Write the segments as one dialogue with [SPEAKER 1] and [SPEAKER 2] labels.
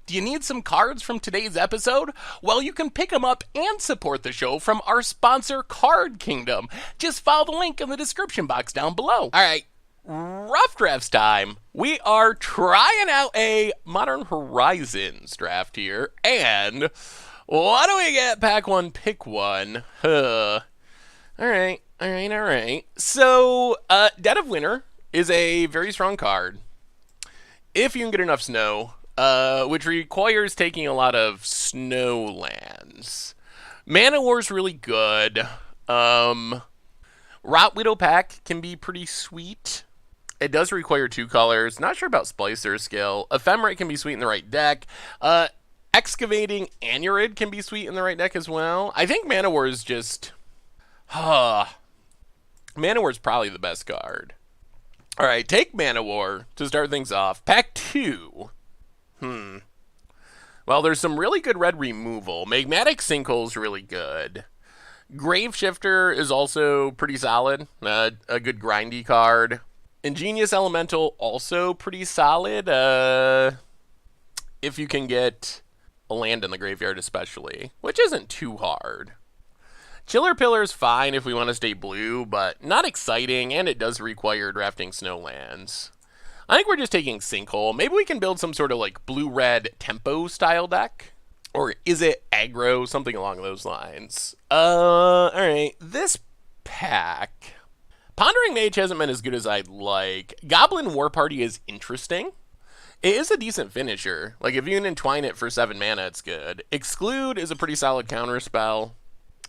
[SPEAKER 1] Do you need some cards from today's episode? Well, you can pick them up and support the show from our sponsor, Card Kingdom. Just follow the link in the description box down below. All right, rough drafts time. We are trying out a Modern Horizons draft here, and what do we get? Pack one, pick one. All right. So, Dead of Winter is a very strong card if you can get enough snow, which requires taking a lot of snow lands. Mana War's really good. Rot Widow Pack can be pretty sweet. It does require 2 colors. Not sure about Splicer skill. Ephemerate can be sweet in the right deck. Excavating Anurid can be sweet in the right deck as well. I think Mana War is just... Mana War is probably the best card. Alright, take Mana War to start things off. Pack 2. Well, there's some really good red removal. Magmatic Sinkhole's really good. Grave Shifter is also pretty solid. A good grindy card. Ingenious Elemental, also pretty solid. If you can get a land in the graveyard especially, which isn't too hard. Chiller Pillar is fine if we want to stay blue, but not exciting, and it does require drafting snow lands. I think we're just taking Sinkhole. Maybe we can build some sort of like blue-red tempo style deck. Or is it aggro? Something along those lines. Alright. This pack. Pondering Mage hasn't been as good as I'd like. Goblin War Party is interesting. It is a decent finisher. Like, if you can entwine it for 7 mana, it's good. Exclude is a pretty solid counter spell.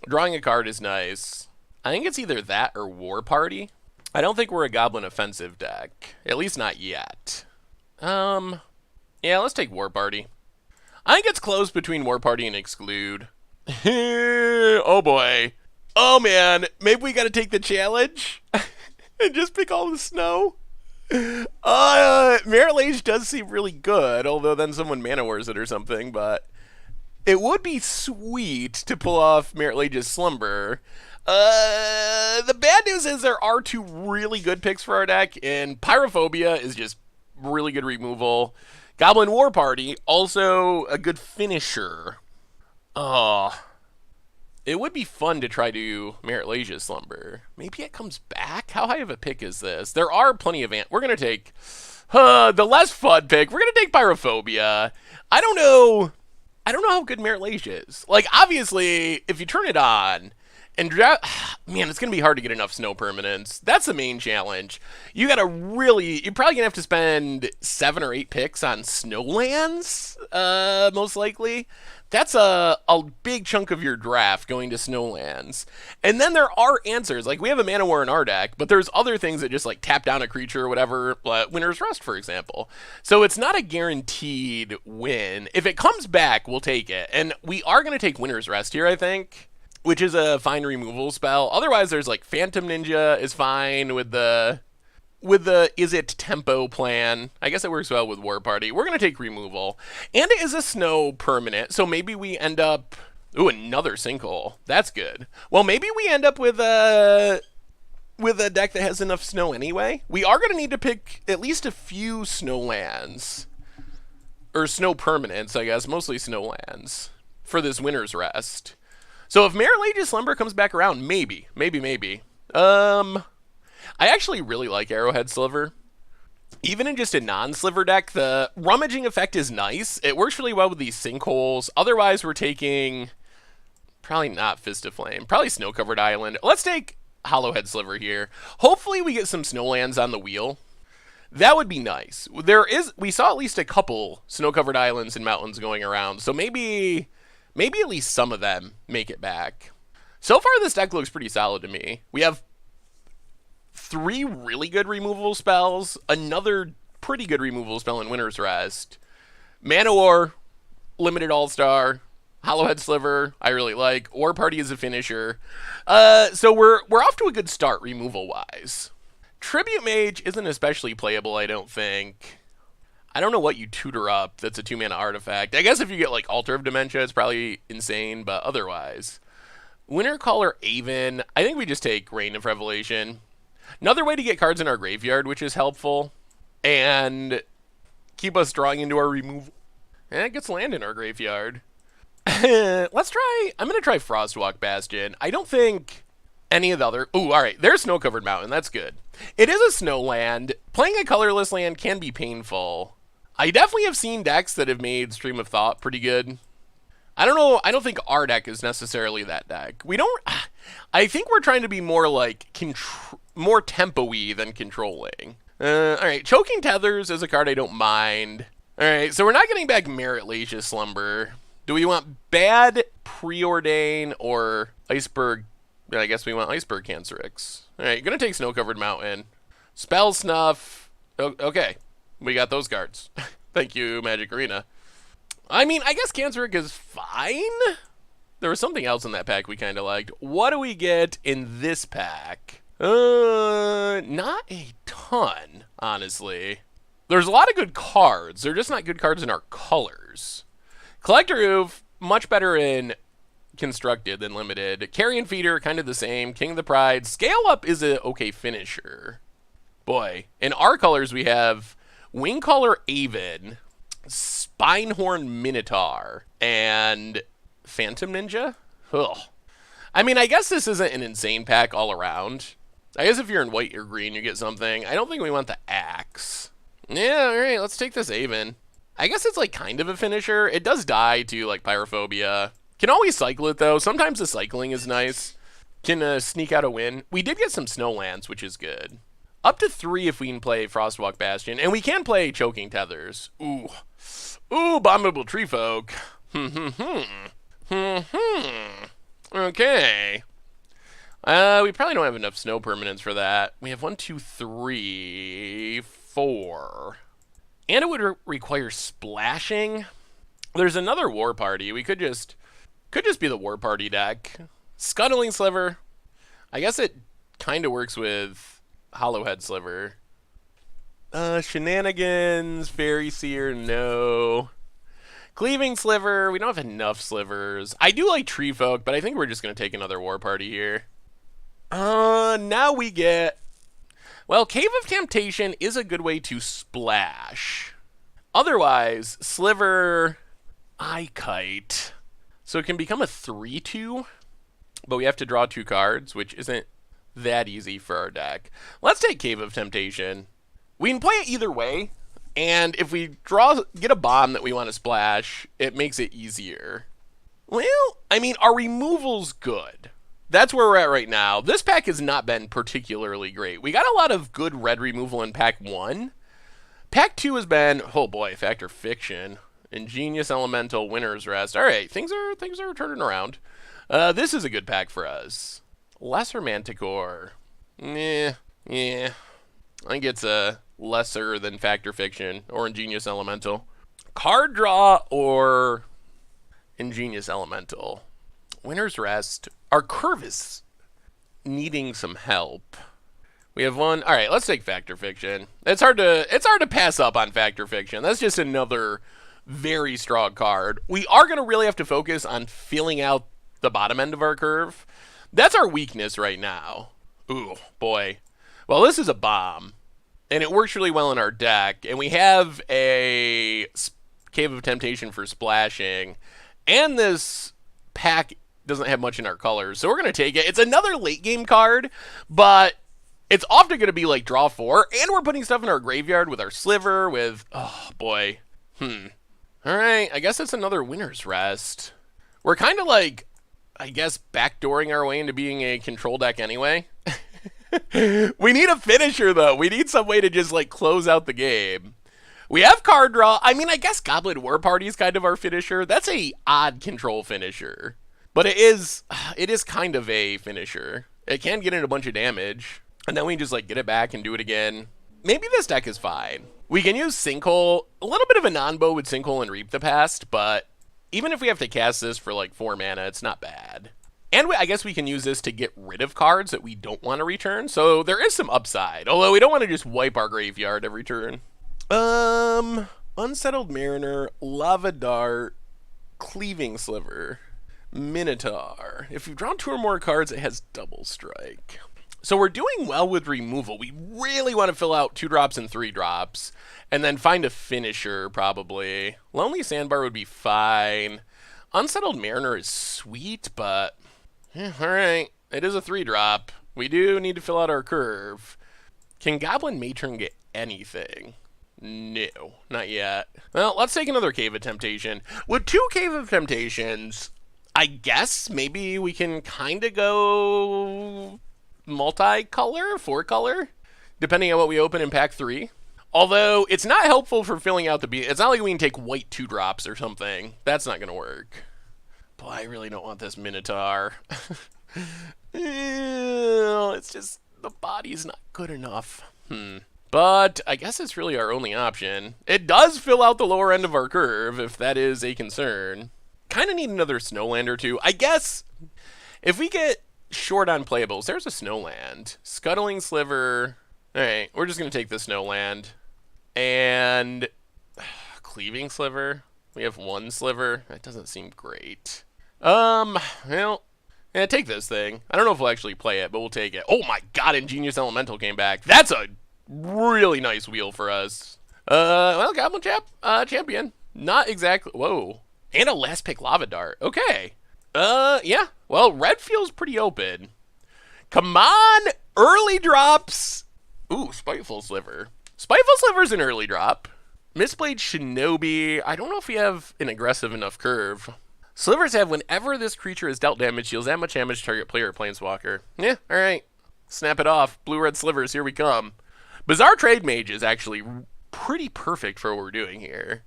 [SPEAKER 1] Drawing a card is nice. I think it's either that or War Party. I don't think we're a Goblin offensive deck. At least not yet. Yeah, let's take War Party. I think it's close between War Party and Exclude. Oh boy. Oh man, maybe we gotta take the challenge and just pick all the snow. Merit Lage does seem really good, although then someone Mana Wars it or something, but it would be sweet to pull off Merit Lage's Slumber. The bad news is there are 2 really good picks for our deck, and Pyrophobia is just really good removal. Goblin War Party, also a good finisher. Oh, it would be fun to try to Merit Lage's Slumber. Maybe it comes back? How high of a pick is this? There are plenty of... We're going to take the less fun pick. We're going to take Pyrophobia. I don't know how good Merit Lage is. Like, obviously, if you turn it on and man, it's going to be hard to get enough snow permanents. That's the main challenge. You're probably going to have to spend 7 or 8 picks on snow lands, most likely. That's a big chunk of your draft going to snowlands. And then there are answers. Like, we have a Mana War in our deck, but there's other things that just, like, tap down a creature or whatever. Winter's Rest, for example. So it's not a guaranteed win. If it comes back, we'll take it. And we are going to take Winter's Rest here, I think, which is a fine removal spell. Otherwise, there's, like, Phantom Ninja is fine with the Is It Tempo plan. I guess it works well with War Party. We're going to take removal. And it is a snow permanent, so maybe we end up... Ooh, another Sinkhole. That's good. Well, maybe we end up with a deck that has enough snow anyway. We are going to need to pick at least a few snow lands. Or snow permanents, I guess. Mostly snow lands. For this Winter's Rest. So if Merit Lage's Slumber comes back around, maybe. I actually really like Arrowhead Sliver. Even in just a non-sliver deck, the rummaging effect is nice. It works really well with these sinkholes. Otherwise, we're taking... Probably not Fist of Flame. Probably Snow-Covered Island. Let's take Hollowhead Sliver here. Hopefully we get some snowlands on the wheel. That would be nice. We saw at least a couple Snow-Covered Islands and mountains going around, so maybe at least some of them make it back. So far, this deck looks pretty solid to me. We have 3 really good removal spells, another pretty good removal spell in Winter's Rest, Mana War, Limited All-Star, Hollowhead Sliver, I really like. War Party is a finisher. So we're off to a good start removal-wise. Tribute Mage isn't especially playable, I don't think. I don't know what you tutor up that's a 2-mana artifact. I guess if you get, like, Altar of Dementia, it's probably insane, but otherwise. Winter Caller Aven, I think we just take Reign of Revelation. Another way to get cards in our graveyard, which is helpful, and keep us drawing into our removal. And it gets land in our graveyard. Let's try. I'm going to try Frostwalk Bastion. I don't think any of the other. Ooh, all right. There's Snow Covered Mountain. That's good. It is a snow land. Playing a colorless land can be painful. I definitely have seen decks that have made Stream of Thought pretty good. I don't know. I don't think our deck is necessarily that deck. We don't. I think we're trying to be more like more tempo-y than controlling. All right. Choking Tethers is a card I don't mind. All right. So we're not getting back Merit Slumber. Do we want Bad Preordain or Iceberg? I guess we want Iceberg Cancerix. All right. Gonna take Snow Covered Mountain. Spell Snuff. Okay. We got those cards. Thank you, Magic Arena. I mean, I guess Canceric is fine. There was something else in that pack we kind of liked. What do we get in this pack? Not a ton, honestly. There's a lot of good cards. They're just not good cards in our colors. Collector Oof, much better in constructed than limited. Carrion Feeder, kind of the same. King of the Pride. Scale Up is a okay finisher. Boy, in our colors we have Wingcaller Aven, Spinehorn Minotaur, and Phantom Ninja? Ugh. I mean, I guess this isn't an insane pack all around. I guess if you're in white or green, you get something. I don't think we want the Axe. Yeah, alright, let's take this Aven. I guess it's like kind of a finisher. It does die to like Pyrophobia. Can always cycle it though. Sometimes the cycling is nice. Can sneak out a win. We did get some Snowlands, which is good. Up to 3 if we can play Frostwalk Bastion. And we can play Choking Tethers. Ooh. Ooh, Abominable Tree Folk. Okay. We probably don't have enough snow permanents for that. We have 1, 2, 3, 4. And it would require splashing. There's another War Party. We could just be the War Party deck. Scuttling Sliver. I guess it kind of works with Hollowhead Sliver. Shenanigans, Fairy Seer, no. Cleaving Sliver, we don't have enough slivers. I do like Tree Folk, but I think we're just going to take another War Party here. Now we get... Well, Cave of Temptation is a good way to splash. Otherwise, Sliver, Eye Kite. So it can become a 3-2, but we have to draw 2 cards, which isn't that easy for our deck. Let's take Cave of Temptation. We can play it either way, and if we get a bomb that we want to splash, it makes it easier. Well, I mean, our removal's good. That's where we're at right now. This pack has not been particularly great. We got a lot of good red removal in pack 1. Pack 2 has been, oh boy, Fact or Fiction, Ingenious Elemental, Winter's Rest. All right, things are turning around. This is a good pack for us. Lesser Manticore. Yeah. I think it's a lesser than Fact or Fiction or Ingenious Elemental. Card draw or Ingenious Elemental. Winter's Rest. Our curve is needing some help. We have one. All right, let's take Fact or Fiction. It's hard to pass up on Fact or Fiction. That's just another very strong card. We are going to really have to focus on filling out the bottom end of our curve. That's our weakness right now. Ooh, boy. Well, this is a bomb, and it works really well in our deck, and we have a Cave of Temptation for splashing, and this pack doesn't have much in our colors, so we're going to take it. It's another late game card, but it's often going to be like draw 4, and we're putting stuff in our graveyard with our Sliver, with, oh boy. Alright, I guess it's another Winter's Rest. We're kind of like, I guess, backdooring our way into being a control deck anyway. We need a finisher, though. We need some way to just, like, close out the game. We have card draw. I mean, I guess Goblin War Party is kind of our finisher. That's a odd control finisher. But it is kind of a finisher. It can get in a bunch of damage. And then we just, like, get it back and do it again. Maybe this deck is fine. We can use Sinkhole. A little bit of a non-bow with Sinkhole and Reap the Past, but even if we have to cast this for, like, 4 mana, it's not bad. And I guess we can use this to get rid of cards that we don't want to return, so there is some upside. Although we don't want to just wipe our graveyard every turn. Unsettled Mariner, Lava Dart, Cleaving Sliver, Minotaur. If you've drawn 2 or more cards, it has Double Strike. So we're doing well with removal. We really want to fill out 2-drops and 3-drops, and then find a finisher, probably. Lonely Sandbar would be fine. Unsettled Mariner is sweet, but... alright. It is a 3-drop. We do need to fill out our curve. Can Goblin Matron get anything? No, not yet. Well, let's take another Cave of Temptation. With 2 Cave of Temptations, I guess maybe we can kind of go multicolor, 4-color, depending on what we open in pack 3. Although, it's not helpful for filling out the... It's not like we can take white 2-drops or something. That's not going to work. Boy, I really don't want this Minotaur. It's just... the body's not good enough. But I guess it's really our only option. It does fill out the lower end of our curve, if that is a concern. Kind of need another Snowland or two. I guess if we get short on playables, there's a Snowland. Scuttling Sliver. Alright, we're just going to take the Snowland. And Cleaving Sliver. We have 1 Sliver. That doesn't seem great. Well, yeah, take this thing. I don't know if we'll actually play it, but we'll take it. Oh my god, Ingenious Elemental came back. That's a really nice wheel for us. Well, Goblin Champion. Not exactly... Whoa. And a last pick Lava Dart. Okay. Yeah. Well, red feels pretty open. Come on! Early drops! Ooh, Spiteful Sliver. Spiteful Sliver's an early drop. Mistblade Shinobi. I don't know if we have an aggressive enough curve. Slivers have whenever this creature is dealt damage, deals that much damage to target player or planeswalker. Yeah, alright. Snap it off. Blue-red Slivers, here we come. Bizarre Trade Mage is actually pretty perfect for what we're doing here.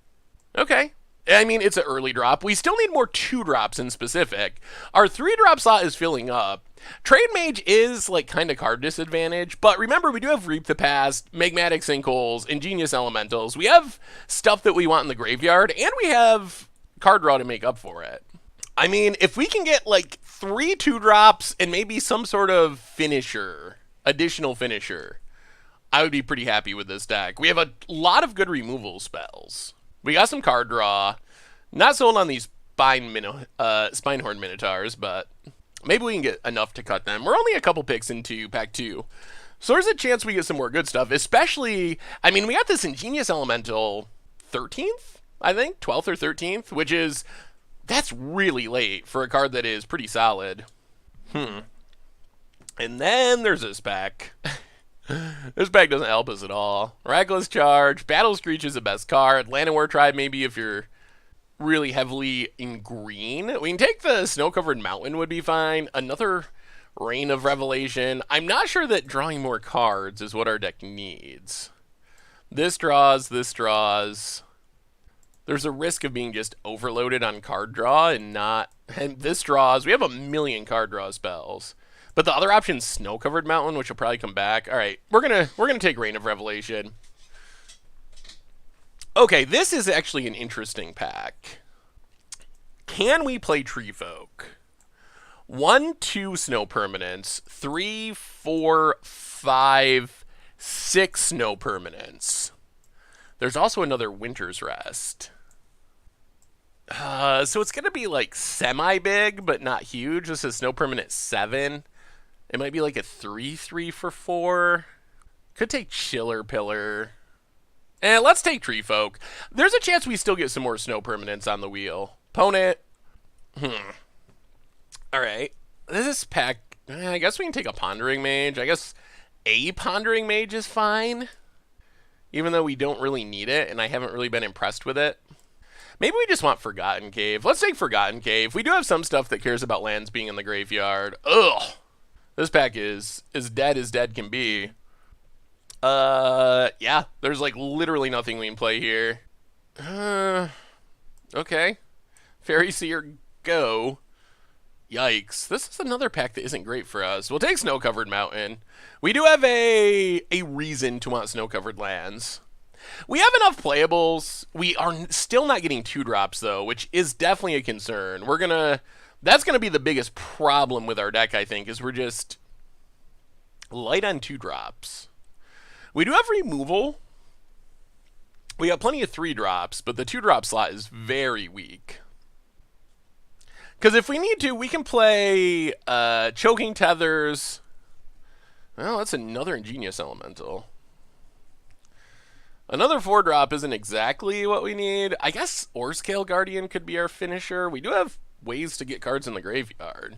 [SPEAKER 1] Okay. I mean, it's an early drop. We still need more 2-drops in specific. Our 3-drop slot is filling up. Trade Mage is, like, kind of card disadvantage, but remember, we do have Reap the Past, Magmatic Sinkholes, Ingenious Elementals. We have stuff that we want in the graveyard, and we have card draw to make up for it. I mean, if we can get, like, 3 2-drops and maybe some sort of finisher, additional finisher, I would be pretty happy with this deck. We have a lot of good removal spells. We got some card draw. Not sold on these Spinehorn Minotaurs, but maybe we can get enough to cut them. We're only a couple picks into pack 2. So there's a chance we get some more good stuff, especially... I mean, we got this Ingenious Elemental 13th, I think? 12th or 13th, which is... That's really late for a card that is pretty solid. And then there's this pack. This pack doesn't help us at all. Reckless Charge. Battle Screech is the best card. Llanowar Tribe maybe if you're really heavily in green. We can take the Snow-Covered Mountain would be fine. Another Rain of Revelation. I'm not sure that drawing more cards is what our deck needs. This draws, this draws. There's a risk of being just overloaded on card draw and not... And this draws. We have a million card draw spells. But the other option's Snow-Covered Mountain, which will probably come back. All right, we're gonna take Rain of Revelation. Okay, this is actually an interesting pack. Can we play Tree Folk? 1, 2 snow permanents. 3, 4, 5, 6 snow permanents. There's also another Winter's Rest. So it's gonna be like semi-big, but not huge. This is snow permanent 7. It might be like a 3/3 for 4. Could take Chiller Pillar. And let's take Tree Folk. There's a chance we still get some more snow permanents on the wheel. Opponent. Alright. This pack... I guess we can take a Pondering Mage. I guess a Pondering Mage is fine. Even though we don't really need it, and I haven't really been impressed with it. Maybe we just want Forgotten Cave. Let's take Forgotten Cave. We do have some stuff that cares about lands being in the graveyard. Ugh! This pack is as dead can be. Yeah. There's, like, literally nothing we can play here. Okay. Fairy Seer, go. Yikes. This is another pack that isn't great for us. We'll take Snow-Covered Mountain. We do have a reason to want Snow-Covered lands. We have enough playables. We are still not getting 2-drops, though, which is definitely a concern. That's going to be the biggest problem with our deck, I think, is we're just light on 2-drops. We do have removal. We got plenty of 3-drops, but the 2-drop slot is very weak. Because if we need to, we can play Choking Tethers, Well, that's another Ingenious Elemental. Another 4-drop isn't exactly what we need. I guess Orscale Guardian could be our finisher. We do have ways to get cards in the graveyard.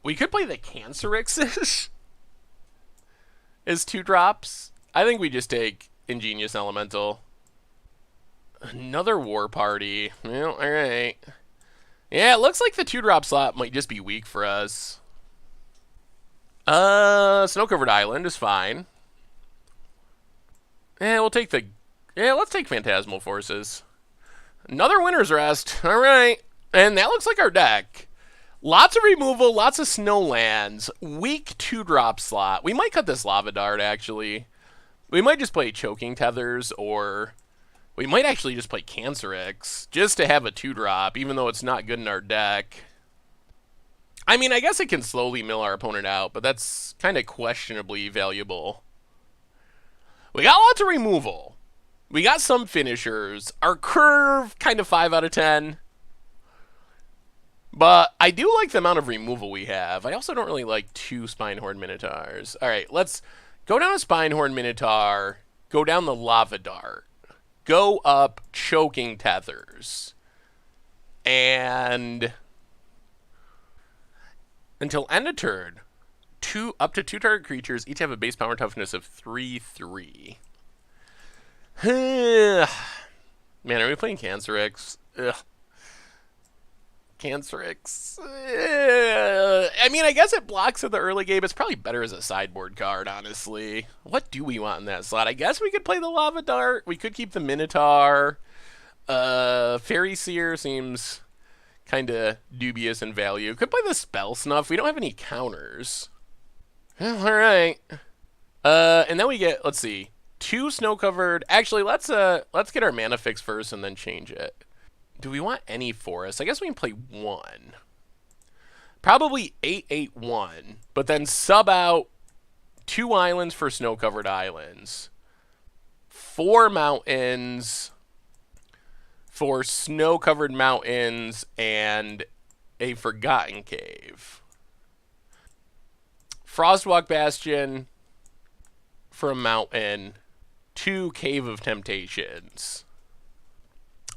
[SPEAKER 1] We could play the Cancerixes as 2-drops. I think we just take Ingenious Elemental. Another War Party. Well, alright. Yeah, it looks like the 2-drop slot might just be weak for us. Snow-covered island is fine. Yeah, we'll take the... Yeah, let's take Phantasmal Forces. Another Winter's Rest. Alright. And that looks like our deck. Lots of removal, lots of snow lands. Weak 2-drop slot. We might cut this Lava Dart, actually. We might just play Choking Tethers, or... We might actually just play Cancerix, just to have a 2-drop, even though it's not good in our deck. I mean, I guess it can slowly mill our opponent out, but that's kind of questionably valuable. We got lots of removal. We got some finishers. Our curve, kind of 5 out of 10. But I do like the amount of removal we have. I also don't really like 2 Spinehorn Minotaurs. All right, let's go down a Spinehorn Minotaur, go down the Lava Dart, go up Choking Tethers, and until end of turn, up to 2 target creatures each have a base power toughness of 3/3. Man, are we playing Cancerix? Ugh. Cancerix. I mean, I guess it blocks in the early game. It's probably better as a sideboard card, honestly. What do we want in that slot? I guess we could play the Lava Dart. We could keep the Minotaur. Fairy Seer seems kind of dubious in value. Could play the Spell Snuff. We don't have any counters. Well, alright. And then we get, let's see, 2 snow-covered. Actually, let's get our mana fix first and then change it. Do we want any forests? I guess we can play 1. Probably 8/8/1, but then sub out 2 islands for snow-covered islands. 4 mountains for snow-covered mountains and a Forgotten Cave. Frostwalk Bastion for a mountain. 2 Cave of Temptations.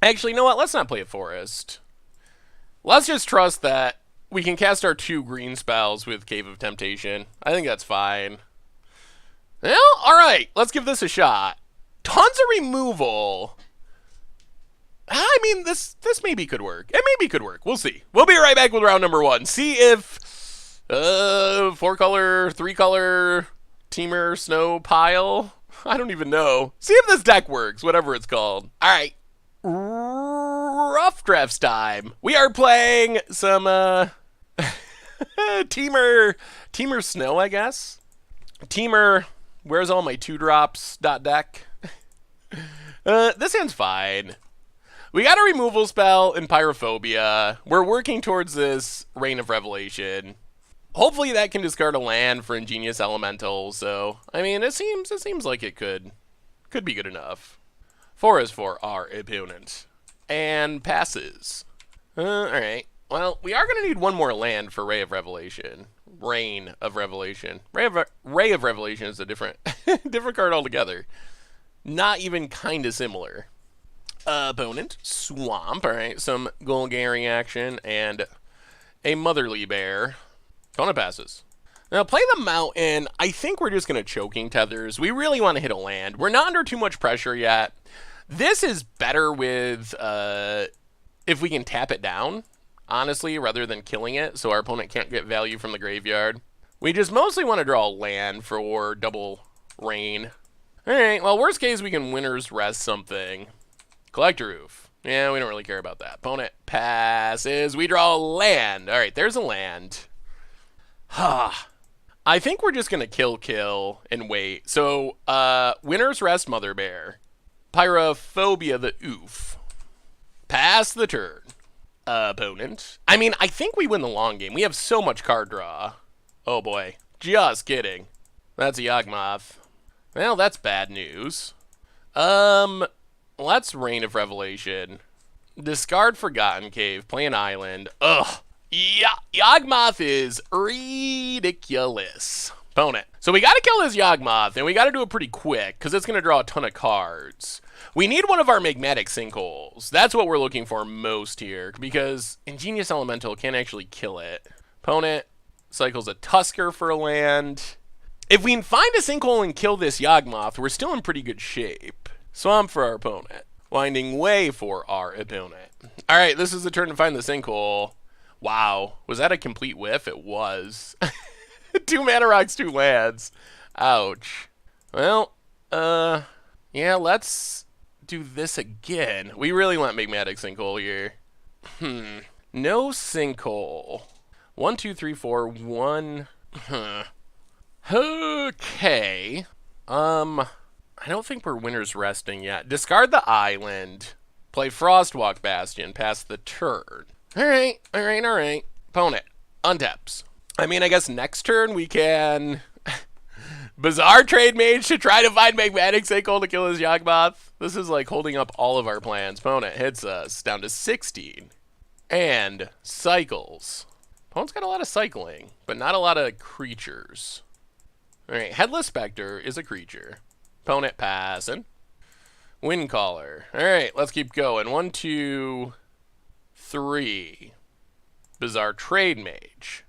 [SPEAKER 1] Actually, you know what? Let's not play a forest. Let's just trust that we can cast our 2 green spells with Cave of Temptation. I think that's fine. Well, alright. Let's give this a shot. Tons of removal. I mean, this maybe could work. It maybe could work. We'll see. We'll be right back with round number 1. See if 4-color, 3-color, Teamer Snow Pile. I don't even know. See if this deck works, whatever it's called. Alright. Rough drafts time. We are playing some Teamer Snow, I guess. Teamer, where's all my 2-drops deck? This hand's fine. We got a removal spell in Pyrophobia. We're working towards this Reign of Revelation. Hopefully that can discard a land for Ingenious Elemental. So, I mean, it seems like it could be good enough. 4 is for our opponent. And passes. Alright. Well, we are going to need 1 more land for Ray of Revelation. Reign of Revelation. Ray of Revelation is a different card altogether. Not even kind of similar. Opponent, Swamp. Alright, some Golgari action and a Motherly Bear. Opponent passes. Now, play the Mountain. I think we're just going to Choking Tethers. We really want to hit a land. We're not under too much pressure yet. This is better with, if we can tap it down, honestly, rather than killing it, so our opponent can't get value from the graveyard. We just mostly want to draw a land for double Rain. Alright, well, worst case, we can Winter's Rest something. Collector Roof. Yeah, we don't really care about that. Opponent passes. We draw a land. Alright, there's a land. I think we're just going to kill, and wait. So, Winter's Rest, Mother Bear. Pyrophobia, the Oof. Pass the turn. Opponent. I mean, I think we win the long game. We have so much card draw. Oh, boy. Just kidding. That's a Yawgmoth. Well, that's bad news. Let's Reign of Revelation. Discard Forgotten Cave. Play an island. Ugh. Yawgmoth is ridiculous. Opponent. So we got to kill this Yawgmoth, and we got to do it pretty quick, because it's going to draw a ton of cards. We need one of our magmatic sinkholes. That's what we're looking for most here, because Ingenious Elemental can't actually kill it. Opponent cycles a Tusker for a land. If we can find a sinkhole and kill this Yawgmoth, we're still in pretty good shape. Swamp for our opponent. Winding Way for our opponent. All right, this is the turn to find the sinkhole. Wow, was that a complete whiff? It was. 2 mana rocks, 2 lands. Ouch. Well, yeah, let's do this again. We really want magmatic sinkhole here. No sinkhole. 1, 2, 3, 4, 1. Okay. I don't think we're winners resting yet. Discard the island. Play Frostwalk Bastion. Pass the turn. Alright. Opponent. Untaps. I mean, I guess next turn we can Bizarre Trade Mage to try to find magmatic sinkhole to kill his Yawgmoth. This is like holding up all of our plans. Opponent hits us down to 16. And cycles. Opponent's got a lot of cycling, but not a lot of creatures. Alright, Headless Spectre is a creature. Opponent passing. Windcaller. Alright, let's keep going. 1, 2, 3. Bizarre Trade Mage.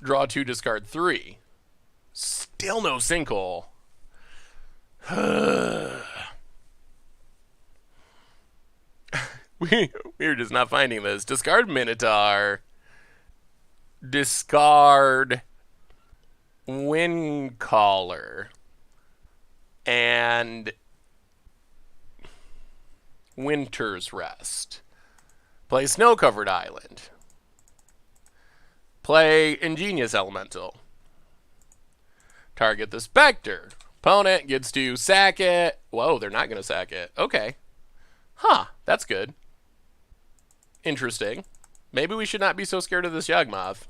[SPEAKER 1] Draw 2, discard 3. Still no sinkhole. We're just not finding this. Discard Minotaur. Discard Windcaller. And Winter's Rest. Play Snow-Covered Island. Play Ingenious Elemental. Target the Spectre. Opponent gets to sack it. Whoa, they're not going to sack it. Okay. Huh, that's good. Interesting. Maybe we should not be so scared of this Yawgmoth.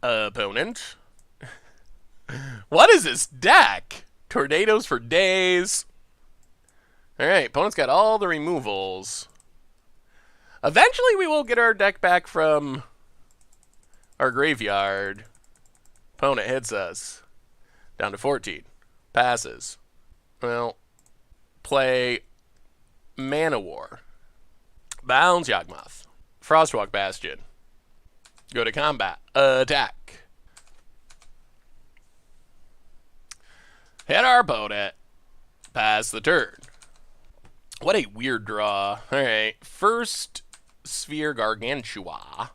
[SPEAKER 1] Opponent. What is this deck? Tornadoes for days. Alright, opponent's got all the removals. Eventually we will get our deck back from our graveyard. Opponent hits us. Down to 14. Passes. Well, play Mana War. Bounds Yawgmoth. Frostwalk Bastion. Go to combat. Attack. Hit our opponent. Pass the turn. What a weird draw. Alright. First Sphere Gargantua.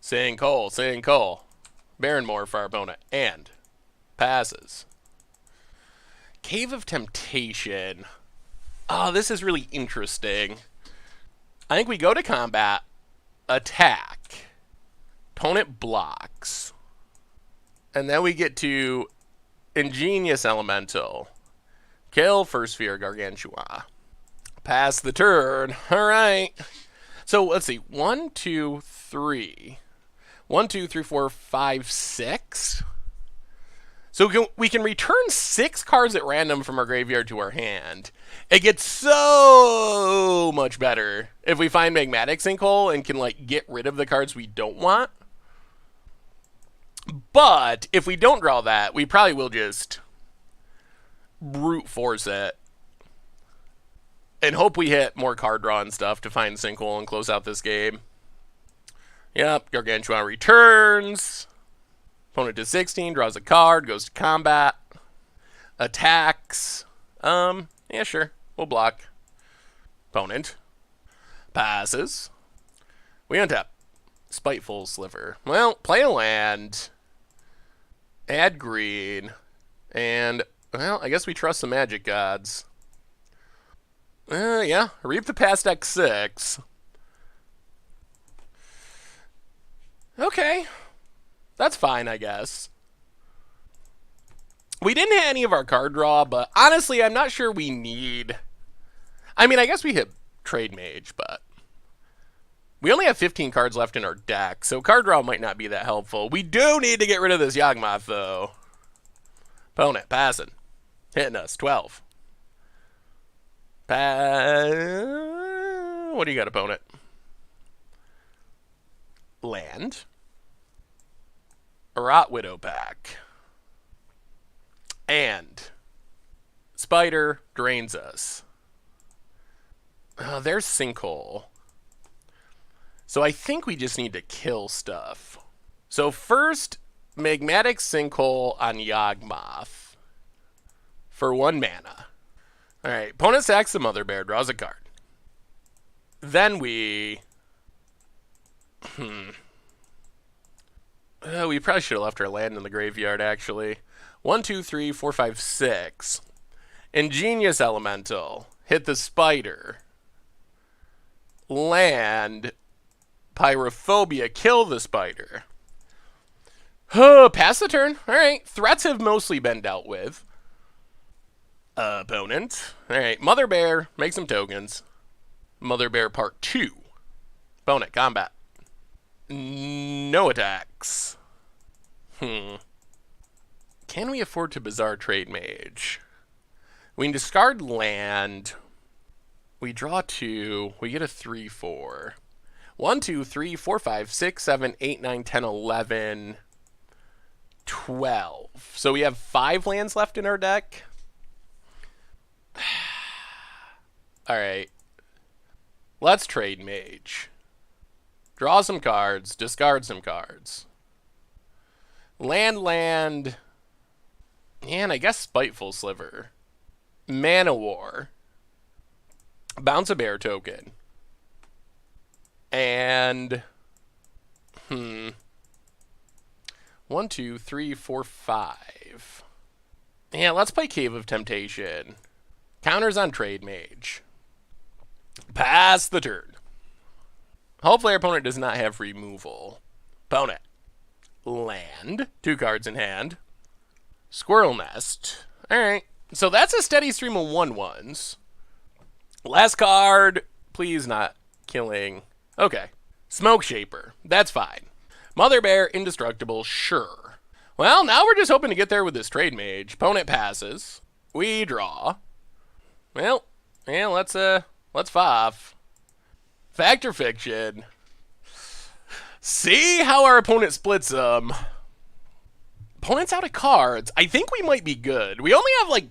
[SPEAKER 1] Sinkhole. Barrenmore for our opponent. And passes. Cave of Temptation. Oh, this is really interesting. I think we go to combat. Attack. Opponent blocks. And then we get to Ingenious Elemental. Kill First Sphere Gargantua. Pass the turn. Alright. So let's see. 1, 2, 3. 1, 2, 3, 4, 5, 6. So we can return 6 cards at random from our graveyard to our hand. It gets so much better if we find Magmatic Sinkhole and can like get rid of the cards we don't want. But if we don't draw that, we probably will just brute force it and hope we hit more card draw and stuff to find Sinkhole and close out this game. Yep, Gargantua returns. Opponent to 16, draws a card, goes to combat. Attacks. Yeah, sure. We'll block. Opponent passes. We untap. Spiteful Sliver. Well, play a land. Add green. And, well, I guess we trust the magic gods. Yeah. Reap the Past X6. Okay. That's fine, I guess. We didn't hit any of our card draw, but honestly, I'm not sure we need... I mean, I guess we hit Trade Mage, but... we only have 15 cards left in our deck, so card draw might not be that helpful. We do need to get rid of this Yawgmoth, though. Opponent, passing. Hitting us, 12. What do you got, opponent? Land. a Rot Widow pack. And Spider drains us. There's Sinkhole. So I think we just need to kill stuff. So first, Magmatic Sinkhole on Yawgmoth for 1 mana. Alright, opponent sacks the Mother Bear, draws a card. Then we... we probably should have left our land in the graveyard, actually. 1, 2, 3, 4, 5, 6. Ingenious Elemental. Hit the Spider. Land. Pyrophobia. Kill the Spider. Pass the turn. Alright. Threats have mostly been dealt with. Opponent. Alright. Mother Bear. Make some tokens. Mother Bear Part 2. Opponent. Combat. No attacks. Can we afford to Bizarre Trade Mage? We can discard land. We draw 2. We get a 3/4. 1, 2, 3, 4, 5, 6, 7, 8, 9, 10, 11, 12. So we have 5 lands left in our deck. Alright. Let's trade Mage. Draw some cards. Discard some cards. Land. And I guess Spiteful Sliver. Mana War. Bounce a bear token. And... 1, 2, 3, 4, 5. Yeah, let's play Cave of Temptation. Counters on Trade Mage. Pass the turn. Hopefully our opponent does not have removal. Opponent. Land. 2 cards in hand. Squirrel Nest. Alright. So that's a steady stream of 1/1s. Last card. Please not killing. Okay. Smoke Shaper. That's fine. Mother Bear. Indestructible. Sure. Well, now we're just hoping to get there with this Trade Mage. Opponent passes. We draw. Well, yeah, let's five. Fact or fiction? See how our opponent splits them. Opponent's out of cards. I think we might be good. We only have like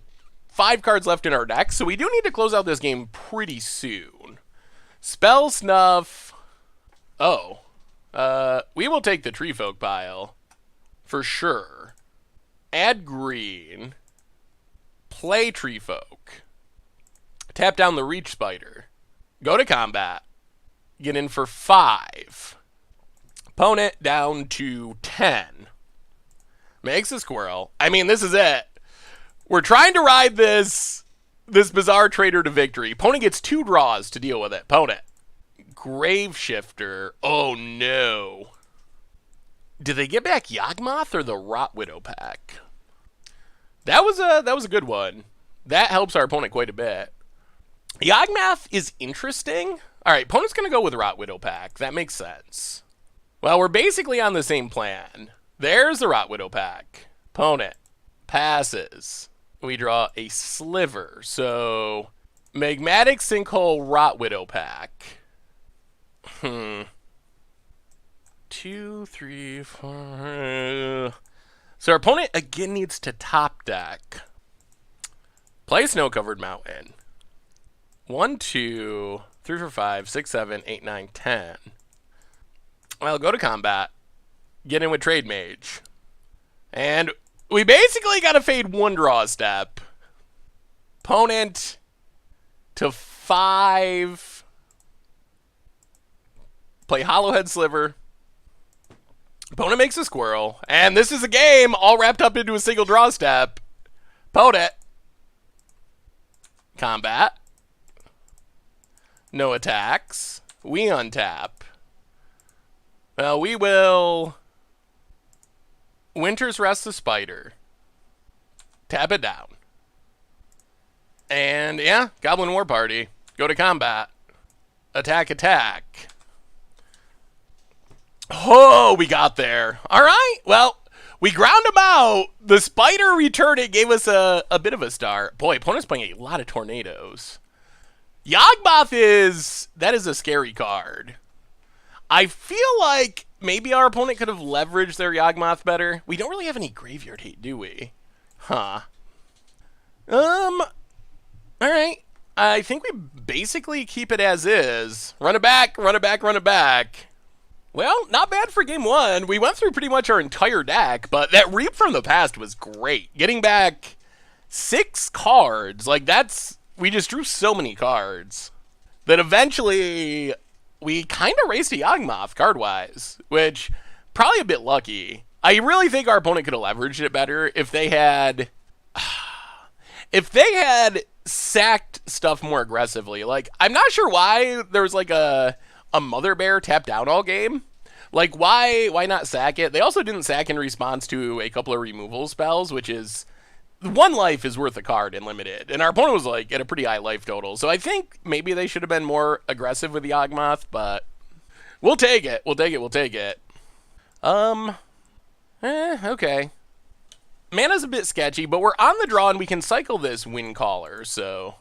[SPEAKER 1] 5 cards left in our deck, so we do need to close out this game pretty soon. Spell Snuff. Oh. We will take the Tree Folk pile. For sure. Add green. Play Tree Folk. Tap down the Reach Spider. Go to combat. Get in for 5. Opponent down to 10. Makes a squirrel. I mean, this is it. We're trying to ride this Bizarre Trader to victory. Opponent gets 2 draws to deal with it. Opponent. Grave Shifter. Oh, no. Did they get back Yawgmoth or the Rot Widow pack? That was a good one. That helps our opponent quite a bit. Yawgmoth is interesting. All right, opponent's going to go with Rot Widow pack. That makes sense. Well, we're basically on the same plan. There's the Rot Widow pack. Opponent passes. We draw a Sliver. So, Magmatic Sinkhole Rot Widow pack. 2, 3, 4. So our opponent again needs to top deck. Play Snow-Covered Mountain. 1, 2, 3, 4, 5, 6, 7, 8, 9, 10. Well, go to combat. Get in with Trade Mage. And we basically got to fade 1 draw step. Opponent to 5. Play Hollowhead Sliver. Opponent makes a squirrel. And this is a game all wrapped up into a single draw step. Opponent. Combat. No attacks. We untap. Well, we will Winter's Rest the Spider. Tap it down. And yeah, Goblin War Party. Go to combat. Attack, attack. Oh, we got there. All right. Well, we ground him out. The Spider returning gave us a bit of a start. Boy, opponent's playing a lot of tornadoes. Yawgmoth that is a scary card. I feel like maybe our opponent could have leveraged their Yawgmoth better. We don't really have any graveyard hate, do we? Huh. Alright. I think we basically keep it as is. Run it back, run it back, run it back. Well, not bad for game one. We went through pretty much our entire deck, but that Reap from the Past was great. Getting back 6 cards, like that's... We just drew so many cards that eventually we kind of raced a Yawgmoth card-wise, which probably a bit lucky. I really think our opponent could have leveraged it better if they had... If they had sacked stuff more aggressively. Like, I'm not sure why there was like a Mother Bear tapped down all game. Like, why not sack it? They also didn't sack in response to a couple of removal spells, which is... 1 life is worth a card in limited. And our opponent was like at a pretty high life total. So I think maybe they should have been more aggressive with the Yawgmoth, but we'll take it. We'll take it. We'll take it. Okay. Mana's a bit sketchy, but we're on the draw and we can cycle this Wind Caller, so...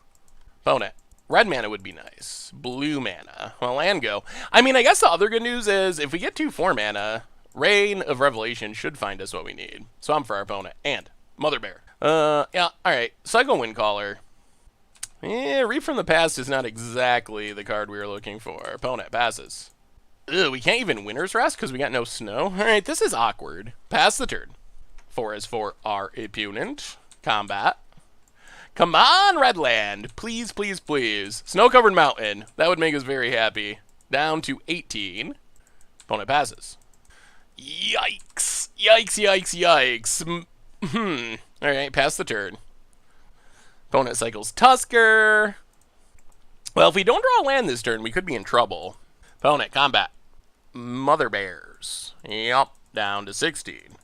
[SPEAKER 1] Opponent. Red mana would be nice. Blue mana. Well, land go. I mean, I guess the other good news is if we get 2/4 mana, Rain of Revelation should find us what we need. So I'm for our opponent. And Mother Bear. Yeah, alright. Cycle Wind Caller. Yeah, Reap from the Past is not exactly the card we were looking for. Opponent passes. Ugh, we can't even Winter's Rest because we got no snow. Alright, this is awkward. Pass the turn. 4 is for our opponent. Combat. Come on, Redland. Please, please, please. Snow-covered mountain. That would make us very happy. Down to 18. Opponent passes. Yikes. Yikes, yikes, yikes. Alright, pass the turn. Opponent cycles Tusker. Well, if we don't draw a land this turn, we could be in trouble. Opponent, combat. Mother Bears. Yup, down to 16.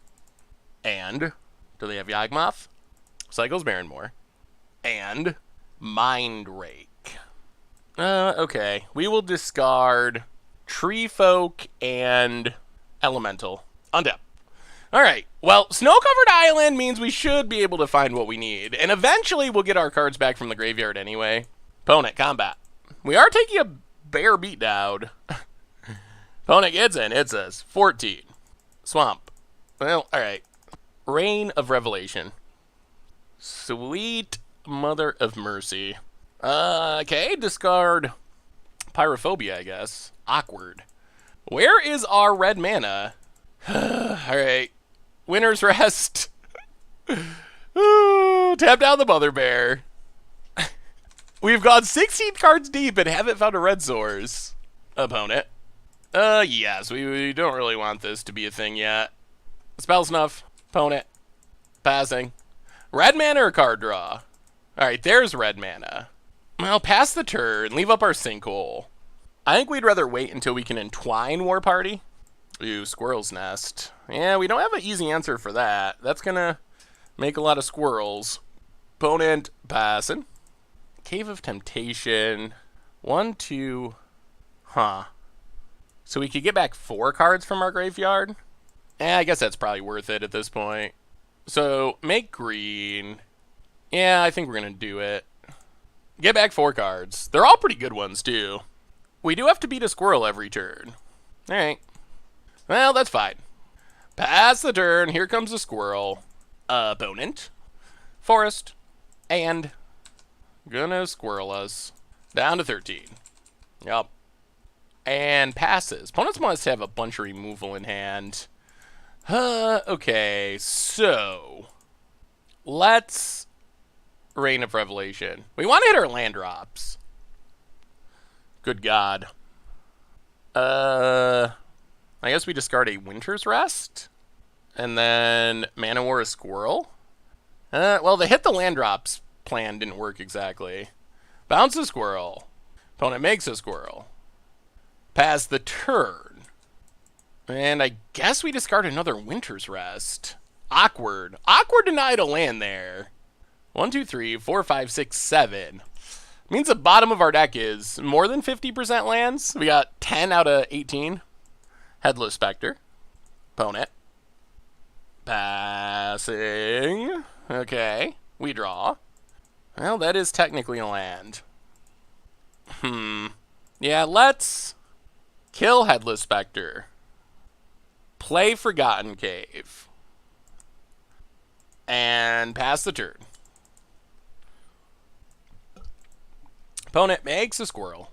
[SPEAKER 1] And, do they have Yawgmoth? Cycles Barrenmoor. And, Mind Rake. Okay. We will discard Tree Folk and Elemental. Untap. Alright. Well, Snow-Covered Island means we should be able to find what we need. And eventually we'll get our cards back from the graveyard anyway. Opponent, combat. We are taking a bear beatdown. Opponent gets in. It says 14. Swamp. Well, alright. Rain of Revelation. Sweet Mother of Mercy. Okay, discard Pyrophobia, I guess. Awkward. Where is our red mana? Alright. Winter's Rest. Ooh, tap down the Mother Bear. We've gone 16 cards deep and haven't found a red source. Opponent. Yes, we don't really want this to be a thing yet. Spell Snuff. Opponent. Passing. Red mana or card draw? Alright, there's red mana. Well, pass the turn. Leave up our Sinkhole. I think we'd rather wait until we can entwine War Party. Ooh, Squirrel's Nest. Yeah, we don't have an easy answer for that. That's gonna make a lot of squirrels. Opponent passing. Cave of Temptation. 1, 2. Huh. So we could get back 4 cards from our graveyard? I guess that's probably worth it at this point. So, make green. Yeah, I think we're going to do it. Get back 4 cards. They're all pretty good ones, too. We do have to beat a squirrel every turn. Alright. Well, that's fine. Pass the turn. Here comes a squirrel. Opponent. Forest. And gonna squirrel us. Down to 13. Yup. And passes. Opponents must have a bunch of removal in hand. Okay, so let's Rain of Revelation. We want to hit our land drops. Good God. I guess we discard a Winter's Rest. And then Mana War a Squirrel. Well, the hit the land drops plan didn't work exactly. Bounce a squirrel. Opponent makes a squirrel. Pass the turn. And I guess we discard another Winter's Rest. Awkward. Awkward denied a land there. 1, 2, 3, 4, 5, 6, 7. Means the bottom of our deck is more than 50% lands. We got 10 out of 18. Headless Spectre. Opponent. Passing. Okay. We draw. Well, that is technically a land. Yeah, let's kill Headless Spectre. Play Forgotten Cave. And pass the turn. Opponent makes a squirrel.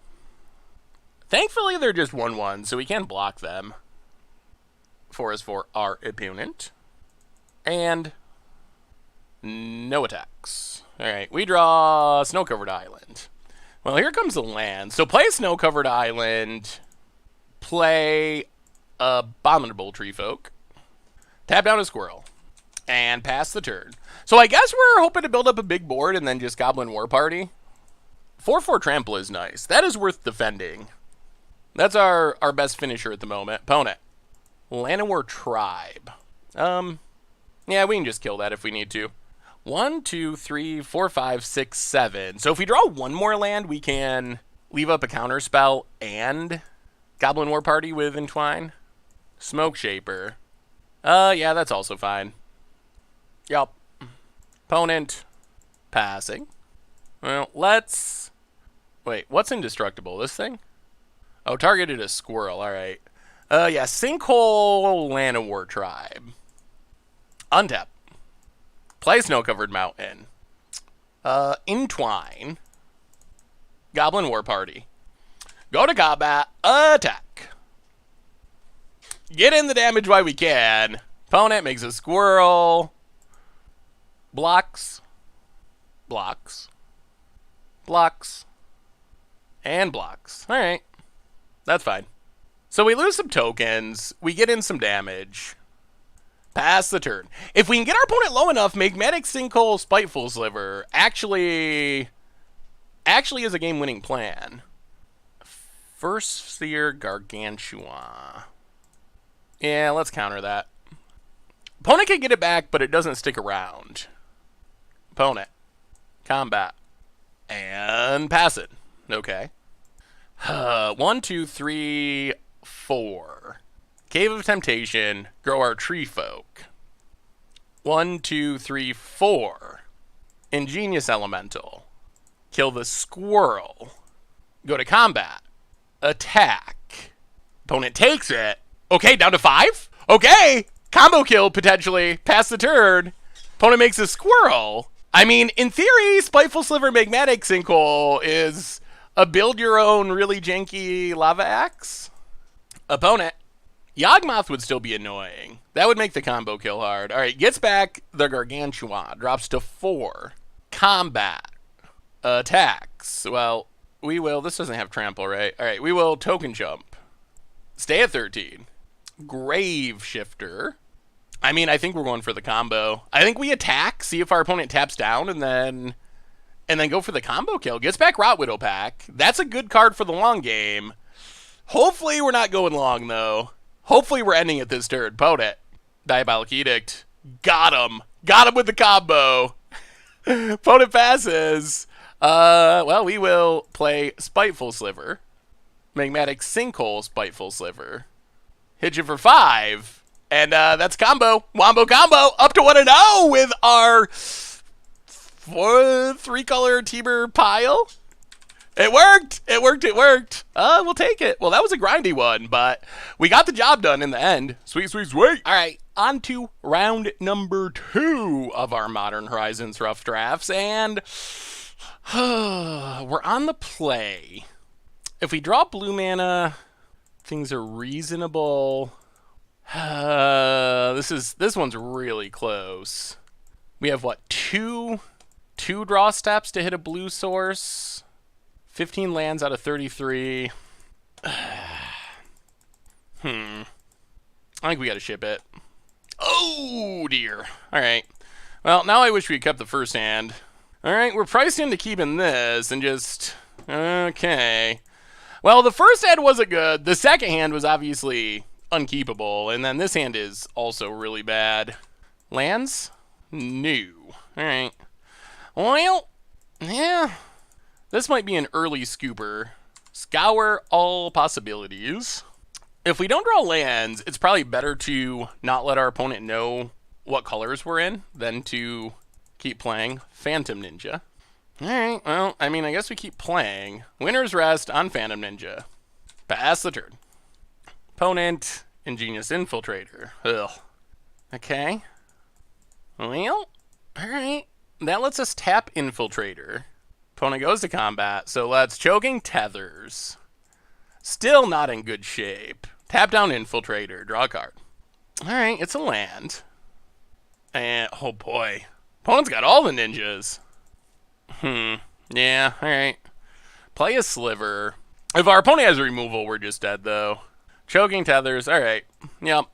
[SPEAKER 1] Thankfully, they're just 1/1, so we can block them. 4 is for our opponent. And no attacks. Alright, we draw Snow-Covered Island. Well, here comes the land. So play Snow-Covered Island. Play Abominable Treefolk. Tap down a squirrel. And pass the turn. So I guess we're hoping to build up a big board and then just Goblin War Party. 4/4 Trample is nice. That is worth defending. That's our best finisher at the moment. Opponent. Llanowar Tribe. Yeah, we can just kill that if we need to. 1, 2, 3, 4, 5, 6, 7. So if we draw one more land, we can leave up a counter spell and Goblin War Party with Entwine. Smoke Shaper. Yeah, that's also fine. Yup. Opponent. Passing. Well, let's... Wait, what's indestructible? This thing? Oh, targeted a squirrel. Alright. Yeah, Sinkhole Llanowar Tribe. Untap. Play Snow-Covered Mountain. Entwine. Goblin War Party. Go to combat. Attack. Get in the damage while we can. Opponent makes a squirrel. Blocks. Blocks. Blocks. And blocks. Alright. That's fine. So we lose some tokens. We get in some damage. Pass the turn. If we can get our opponent low enough, Magmatic Sinkhole Spiteful Sliver actually is a game-winning plan. First Sphere Gargantua. Yeah, let's counter that. Opponent can get it back, but it doesn't stick around. Opponent. Combat. And pass it. Okay. 1, 2, 3, 4. Cave of Temptation. Grow our Tree Folk. 1, 2, 3, 4. Ingenious Elemental. Kill the squirrel. Go to combat. Attack. Opponent takes it. Okay, down to 5? Okay! Combo kill, potentially. Pass the turn. Opponent makes a squirrel. I mean, in theory, Spiteful Sliver Magmatic Sinkhole is a build-your-own really janky lava axe. Opponent. Yawgmoth would still be annoying. That would make the combo kill hard. Alright, gets back the Gargantua. Drops to 4. Combat. Attacks. Well, we will... This doesn't have trample, right? Alright, we will token jump. Stay at 13. Grave Shifter. I mean, I think we're going for the combo. I think we attack, see if our opponent taps down, and then go for the combo kill. Gets back Rot Widow Pack. That's a good card for the long game. Hopefully we're not going long, though. Hopefully we're ending it this turn. Opponent. Diabolic Edict. Got him. Got him with the combo. Opponent passes. Well, we will play Spiteful Sliver. Magmatic Sinkhole Spiteful Sliver. Hit you for 5. And that's combo. Wombo combo. Up to 1-0 with our 3-color Tiber pile. It worked. It worked. It worked. We'll take it. Well, that was a grindy one, but we got the job done in the end. Sweet, sweet, sweet. All right, on to round number 2 of our Modern Horizons Rough Drafts, and we're on the play. If we draw blue mana, things are reasonable. This one's really close. We have what, two draw steps to hit a blue source. 15 lands out of 33. I think we gotta ship it. Oh dear. Alright. Well, now I wish we had kept the first hand. Alright, we're priced into keeping this and just... Okay. Well, the first hand wasn't good. The second hand was obviously unkeepable. And then this hand is also really bad. Lands? New. Alright. Well, yeah. This might be an early scooper. Scour all possibilities. If we don't draw lands, it's probably better to not let our opponent know what colors we're in than to keep playing Phantom Ninja. Alright, well, I mean, I guess we keep playing. Winner's Rest on Phantom Ninja. Pass the turn. Opponent Ingenious Infiltrator. Ugh. Okay. Well, alright. That lets us tap Infiltrator. Opponent goes to combat, so let's Choking Tethers. Still not in good shape. Tap down Infiltrator, draw a card. Alright, it's a land. And, oh boy. Opponent's got all the ninjas. Yeah, alright. Play a Sliver. If our opponent has removal, we're just dead, though. Choking Tethers, alright. Yep.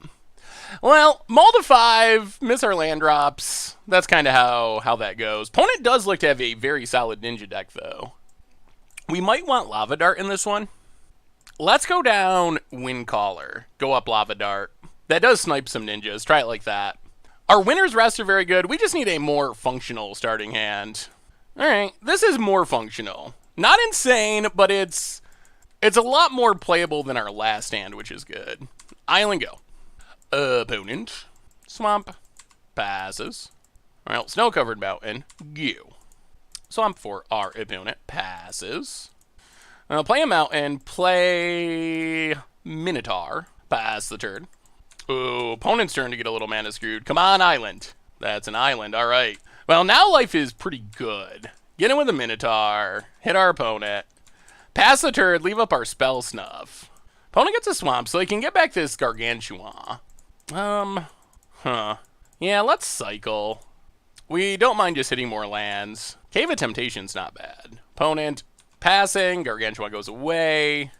[SPEAKER 1] Well, mull to 5, miss our land drops. That's kind of how that goes. Opponent does look to have a very solid ninja deck, though. We might want Lava Dart in this one. Let's go down Wind Caller. Go up Lava Dart. That does snipe some ninjas. Try it like that. Our Winner's Rest are very good. We just need a more functional starting hand. Alright, this is more functional. Not insane, but it's a lot more playable than our last hand, which is good. Island go. Opponent. Swamp. Passes. Well, Snow-Covered Mountain. Go. Swamp for our opponent. Passes. Play a mountain. Play Minotaur. Pass the turn. Oh, opponent's turn to get a little mana screwed. Come on, island. That's an island. All right. Well, now life is pretty good. Get in with a Minotaur. Hit our opponent. Pass the turn. Leave up our Spell Snuff. Opponent gets a swamp, so they can get back this Gargantua. Yeah, let's cycle. We don't mind just hitting more lands. Cave of Temptation's not bad. Opponent passing. Gargantua goes away.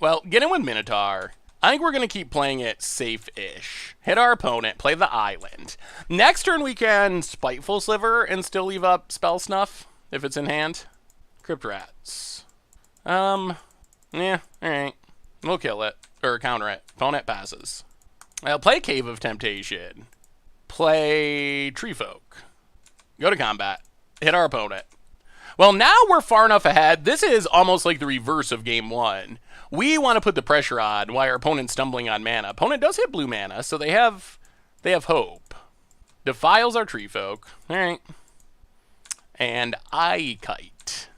[SPEAKER 1] Well, get in with Minotaur. I think we're going to keep playing it safe-ish. Hit our opponent, play the island. Next turn we can Spiteful Sliver and still leave up Spell Snuff if it's in hand. Crypt Rats. Yeah, alright. We'll kill it. Or counter it. Opponent passes. I'll play Cave of Temptation. Play Tree Folk. Go to combat. Hit our opponent. Well, now we're far enough ahead. This is almost like the reverse of game one. We want to put the pressure on while our opponent's stumbling on mana. Opponent does hit blue mana, so they have hope. Defiles our Tree Folk. Alright. And I Kite.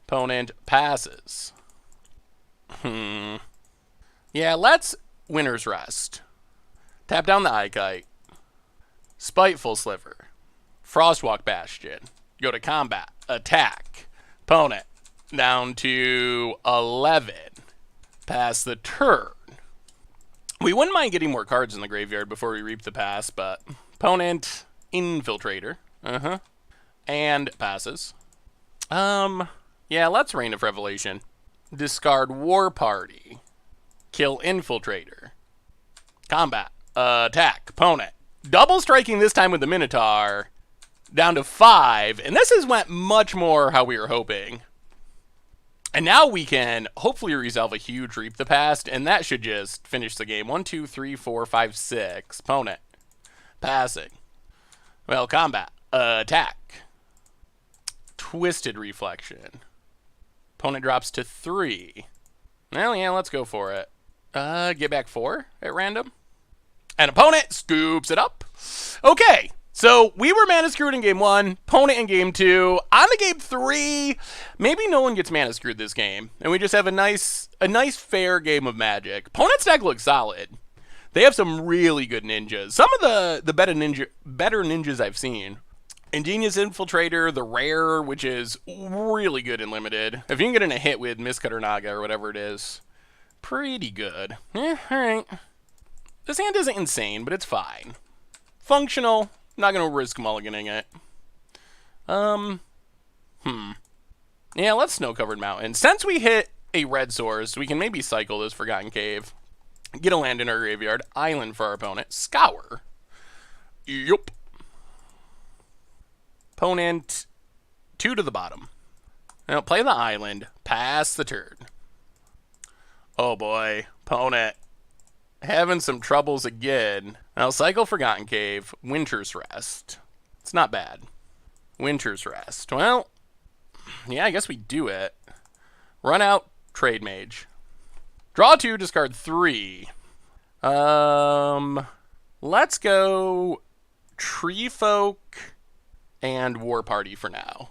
[SPEAKER 1] Opponent passes. Yeah, let's Winner's Rest. Tap down the Eye Kite. Spiteful Sliver. Frostwalk Bastion. Go to combat. Attack. Opponent. Down to 11. Pass the turn. We wouldn't mind getting more cards in the graveyard before we reap the pass, but opponent Infiltrator. And passes. Yeah, let's Reign of Revelation. Discard War Party. Kill Infiltrator. Combat. Attack. Opponent. Double striking this time with the Minotaur. Down to 5. And this has went much more how we were hoping. And now we can hopefully resolve a huge Reap the Past, and that should just finish the game. 1, 2, 3, 4, 5, 6. Opponent. Passing. Well, combat. Attack. Twisted Reflection. Opponent drops to 3. Well, yeah, let's go for it. Get back 4 at random. And opponent scoops it up. Okay, so we were mana screwed in game 1, opponent in game 2. On to game 3, maybe no one gets mana screwed this game, and we just have a nice fair game of Magic. Opponent's deck looks solid. They have some really good ninjas. Some of the better ninjas I've seen. Ingenious Infiltrator, the rare, which is really good in limited. If you can get in a hit with Mistcutter Naga or whatever it is, pretty good. Alright. This hand isn't insane, but it's fine. Functional. Not going to risk mulliganing it. Yeah, let's Snow-Covered Mountain. Since we hit a red source, we can maybe cycle this Forgotten Cave. Get a land in our graveyard. Island for our opponent. Scour. Yup. Opponent 2 to the bottom. Now play the island. Pass the turn. Oh boy. Opponent having some troubles again. Now cycle Forgotten Cave. Winter's Rest. It's not bad. Winter's Rest. Well, yeah, I guess we do it. Run out. Trade Mage. Draw 2. Discard 3. Let's go Tree Folk and War Party for now.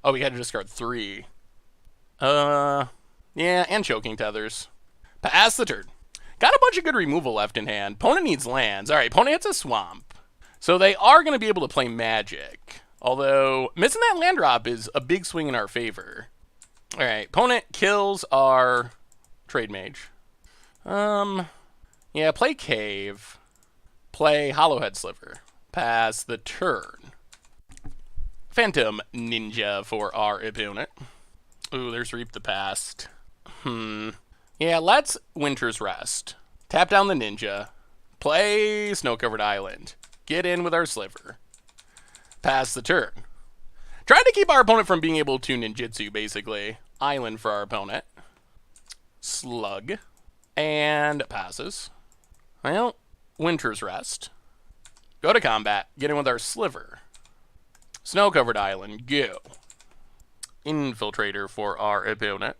[SPEAKER 1] Oh, we had to discard 3. Yeah, and Choking Tethers. Pass the turn. Got a bunch of good removal left in hand. Opponent needs lands. All right, opponent hits a swamp. So they are going to be able to play Magic. Although, missing that land drop is a big swing in our favor. All right, opponent kills our Trade Mage. Yeah, play Cave. Play Hollowhead Sliver. Pass the turn. Phantom Ninja for our opponent. Ooh, there's Reap the Past. Yeah, let's Winter's Rest. Tap down the Ninja. Play Snow-Covered Island. Get in with our Sliver. Pass the turn. Trying to keep our opponent from being able to ninjutsu, basically. Island for our opponent. Slug. And passes. Well, Winter's Rest. Go to combat. Get in with our Sliver. Snow-Covered Island. Go. Infiltrator for our opponent.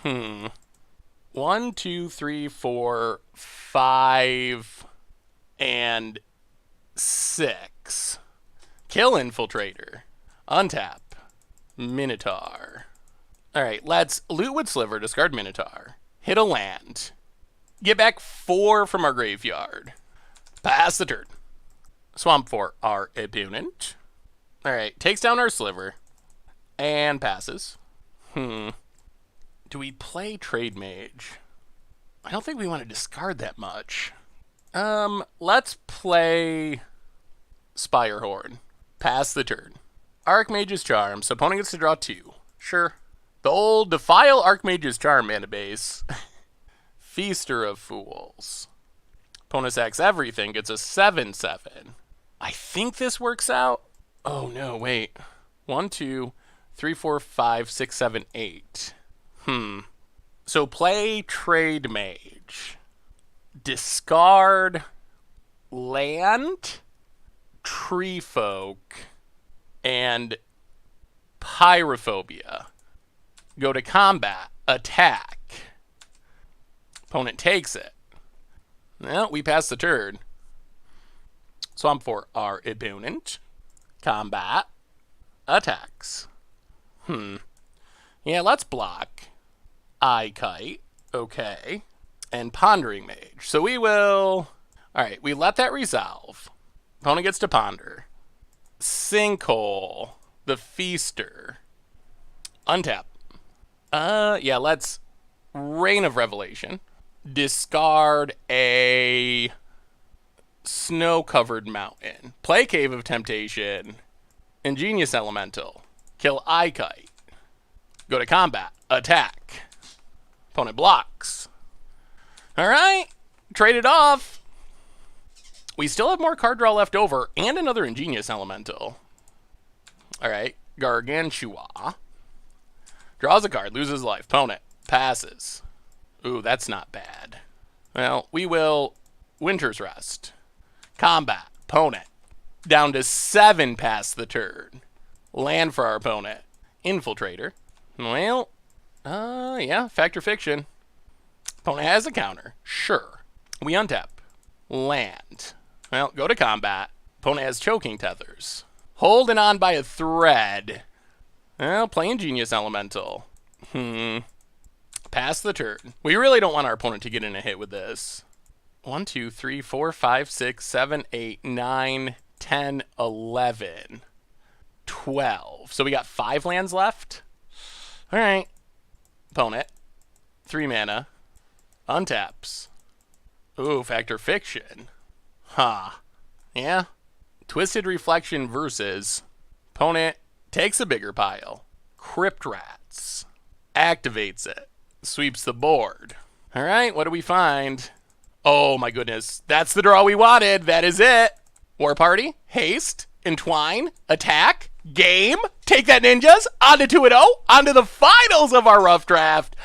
[SPEAKER 1] 1, 2, 3, 4, 5, and 6. Kill Infiltrator. Untap. Minotaur. Alright, let's loot with Sliver, discard Minotaur. Hit a land. Get back 4 from our graveyard. Pass the turn. Swamp for our opponent. Alright, takes down our Sliver. And passes. Do we play Trade Mage? I don't think we want to discard that much. Let's play Spirehorn. Pass the turn. Archmage's Charm, so opponent gets to draw 2. Sure. The old Defile Archmage's Charm mana base. Feaster of Fools. Opponent sacks everything, gets a 7/7. I think this works out. Oh no, wait. 1, 2, 3, 4, 5, 6, 7, 8. So play Trade Mage. Discard land, Tree Folk, and Pyrophobia. Go to combat. Attack. Opponent takes it. Well, we pass the turn. Swamp for our opponent. Combat. Attacks. Yeah, let's block. Eye Kite. Okay. And Pondering Mage. So we will... Alright, we let that resolve. Opponent gets to ponder. Sinkhole. The Feaster. Untap. Yeah, let's Rain of Revelation. Discard a Snow-Covered Mountain. Play Cave of Temptation. Ingenious Elemental. Kill Eye Kite. Go to combat. Attack. Opponent blocks. Alright. Trade it off. We still have more card draw left over and another Ingenious Elemental. Alright. Gargantua. Draws a card. Loses life. Opponent passes. Ooh, that's not bad. Well, we will Winter's Rest. Combat. Opponent. Down to 7 past the turn. Land for our opponent. Infiltrator. Well, yeah, Fact or Fiction. Opponent has a counter. Sure. We untap. Land. Well, go to combat. Opponent has Choking Tethers. Holding on by a thread. Well, play Ingenious Elemental. Pass the turn. We really don't want our opponent to get in a hit with this. 1, 2, 3, 4, 5, 6, 7, 8, 9, 10, 11, 12. So we got 5 lands left. All right. Opponent. 3 mana. Untaps. Ooh, Fact or Fiction. Yeah. Twisted Reflection versus opponent takes a bigger pile. Crypt Rats. Activates it. Sweeps the board. All right, what do we find? Oh my goodness. That's the draw we wanted. That is it. War Party. Haste. Entwine. Attack. Game. Take that, ninjas. On to 2-0. On to the finals of our rough draft.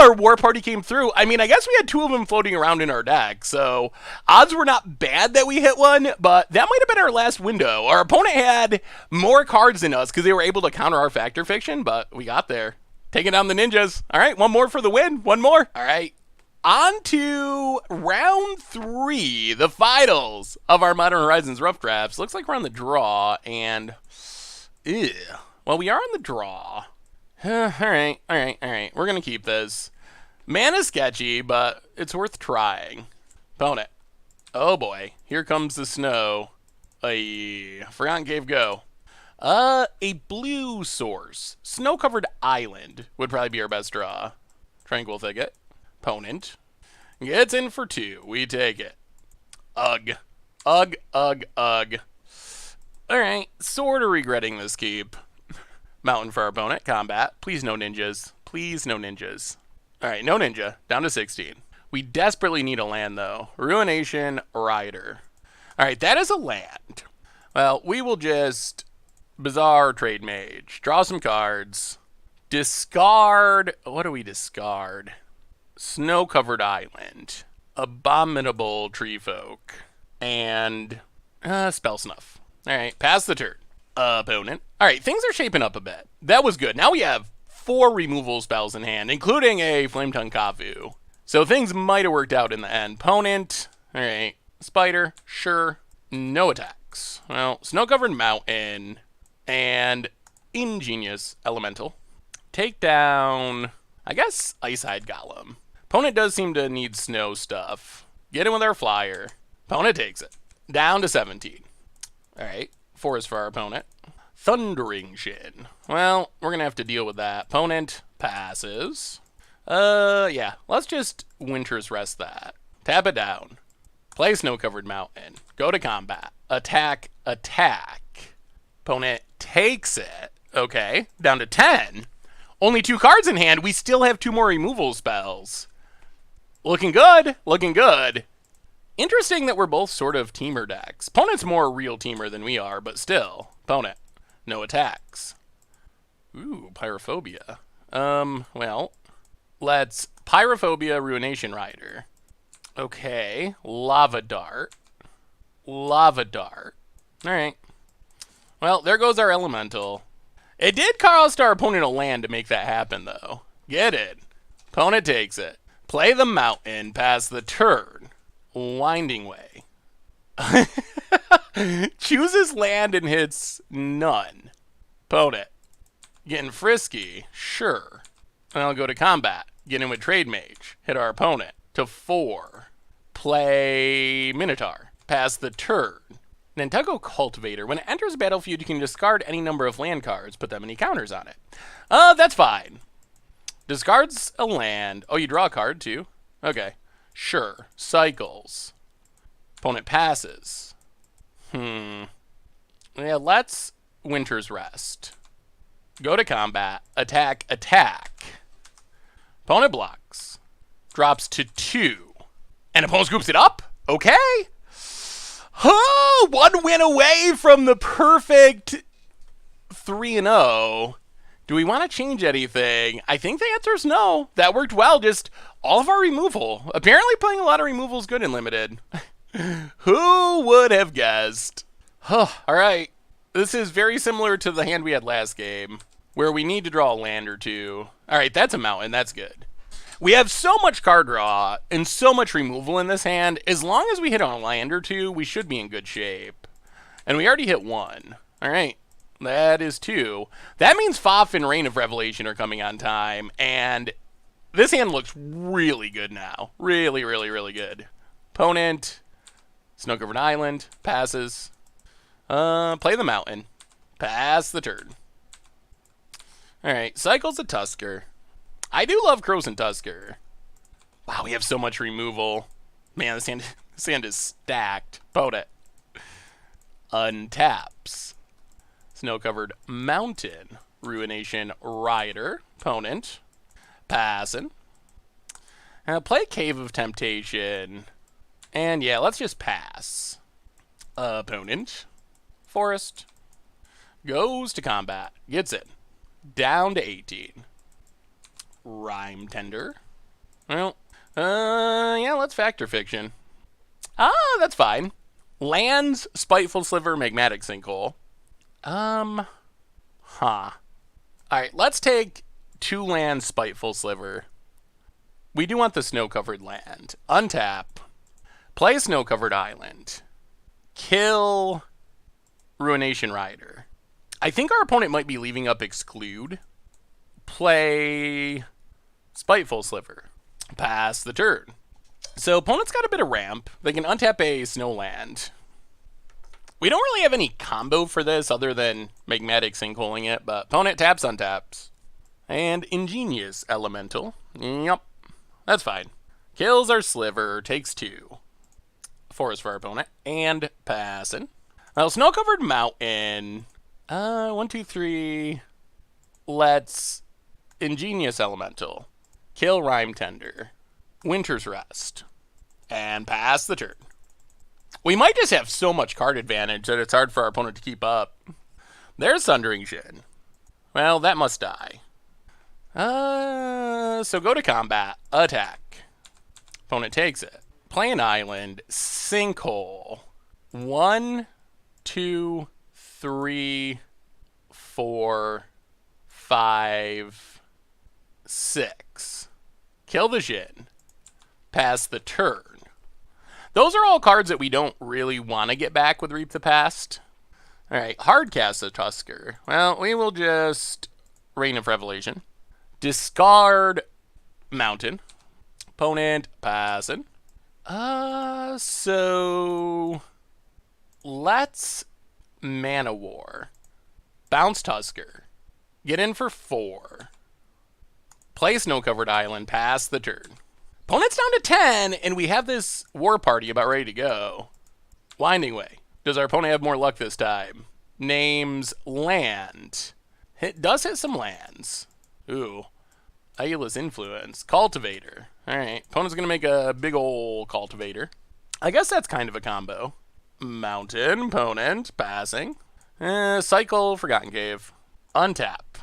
[SPEAKER 1] Our War Party came through. I mean, I guess we had 2 of them floating around in our deck, so odds were not bad that we hit one, but that might have been our last window. Our opponent had more cards than us because they were able to counter our Fact or Fiction, but we got there. Taking down the ninjas. All right, one more for the win. One more. All right. On to round 3, the finals of our Modern Horizons rough drafts. Looks like we're on the draw, and well, we are on the draw. All right. We're going to keep this. Mana's sketchy, but it's worth trying. Opponent. Oh boy, here comes the snow. Forgotten Cave Go. A blue source. Snow-covered island would probably be our best draw. Tranquil Thicket. Opponent. Gets in for 2. We take it. Ugh. Ugh, ugh, ugh. Alright, sort of regretting this keep. Mountain for our opponent. Combat. Please no ninjas. Please no ninjas. Alright, no ninja. Down to 16. We desperately need a land, though. Ruination Rider. Alright, that is a land. Well, we will just Bizarre Trade Mage. Draw some cards. Discard. What do we discard? Snow-covered island. Abominable Tree Folk. And Spell Snuff. Alright, pass the turn. Opponent. Alright, things are shaping up a bit. That was good. Now we have 4 removal spells in hand, including a Flametongue Kavu. So things might have worked out in the end. Opponent. Alright. Spider. Sure. No attacks. Well, Snow-covered Mountain. And Ingenious Elemental. Take down, I guess, Ice-Hide Golem. Opponent does seem to need snow stuff. Get in with our flyer. Opponent takes it. Down to 17. Alright. Forest for our opponent. Thundering Shin. Well, we're going to have to deal with that. Opponent passes. Yeah. Let's just Winter's Rest that. Tap it down. Play Snow-covered Mountain. Go to combat. Attack, attack. Opponent takes it. Okay. Down to 10. Only 2 cards in hand. We still have 2 more removal spells. Looking good. Looking good. Interesting that we're both sort of teamer decks. Opponent's more a real teamer than we are, but still. Opponent. No attacks. Ooh, Pyrophobia. Well, let's Pyrophobia Ruination Rider. Okay. Lava Dart. Lava Dart. Alright. Well, there goes our Elemental. It did cost our opponent a land to make that happen, though. Get it. Opponent takes it. Play the Mountain, pass the turn. Winding Way. Chooses land and hits none. Opponent. Getting frisky. Sure. And I'll go to combat. Get in with Trade Mage. Hit our opponent. To 4. Play Minotaur. Pass the turn. Nantucket Cultivator. When it enters the battlefield, you can discard any number of land cards. Put that many counters on it. That's fine. Discards a land. Oh, you draw a card, too? Okay. Sure. Cycles. Opponent passes. Yeah, let's Winter's Rest. Go to combat. Attack, attack. Opponent blocks. Drops to 2. And opponent scoops it up? Okay. Oh, 1 win away from the perfect 3-0. Do we want to change anything? I think the answer is no. That worked well. Just all of our removal. Apparently playing a lot of removal is good in Limited. Who would have guessed? All right. This is very similar to the hand we had last game, where we need to draw a land or 2. All right, that's a mountain. That's good. We have so much card draw and so much removal in this hand. As long as we hit on a land or 2, we should be in good shape. And we already hit 1. All right. That is 2. That means Foph and Reign of Revelation are coming on time. And this hand looks really good now. Really, really, really good. Opponent. Snow-covered Island. Passes. Play the Mountain. Pass the turn. All right. Cycles a Tusker. I do love Crows and Tusker. Wow, we have so much removal. Man, this hand is stacked. Opponent. Untaps. Snow-covered Mountain. Ruination Rider. Opponent. Passing. Play Cave of Temptation. And yeah, let's just pass. Opponent. Forest. Goes to combat. Gets it. Down to 18. Rhyme Tender. Well, yeah, let's Factor Fiction. That's fine. Lands, Spiteful Sliver, Magmatic Sinkhole. Alright, let's take 2 lands, Spiteful Sliver. We do want the snow-covered land. Untap. Play Snow-covered Island. Kill Ruination Rider. I think our opponent might be leaving up Exclude. Play Spiteful Sliver. Pass the turn. So opponent's got a bit of ramp. They can untap a Snowland. We don't really have any combo for this other than Magmatic Sinkholing it, but opponent taps, untaps. And Ingenious Elemental. Yep, that's fine. Kills our Sliver, takes 2. Forest for our opponent, and passing. Well, Snow-Covered Mountain. 1, 2, 3. Let's Ingenious Elemental. Kill Rime Tender. Winter's Rest. And pass the turn. We might just have so much card advantage that it's hard for our opponent to keep up. There's Sundering Shin. Well, that must die. So go to combat. Attack. Opponent takes it. Play an island. Sinkhole. 1, 2, 3, 4, 5, 6. Kill the Shin. Pass the turn. Those are all cards that we don't really want to get back with Reap the Past. Alright, Hardcast a Tusker. Well, we will just Reign of Revelation. Discard Mountain. Opponent passing. So let's Mana War. Bounce Tusker. Get in for 4. Play Snow-Covered Island. Pass the turn. Opponent's down to 10, and we have this War Party about ready to go. Winding Way. Does our opponent have more luck this time? Names land. It does hit some lands. Ooh. Ayla's Influence. Cultivator. Alright. Opponent's going to make a big ol' Cultivator. I guess that's kind of a combo. Mountain. Opponent. Passing. Cycle Forgotten Cave. Untap.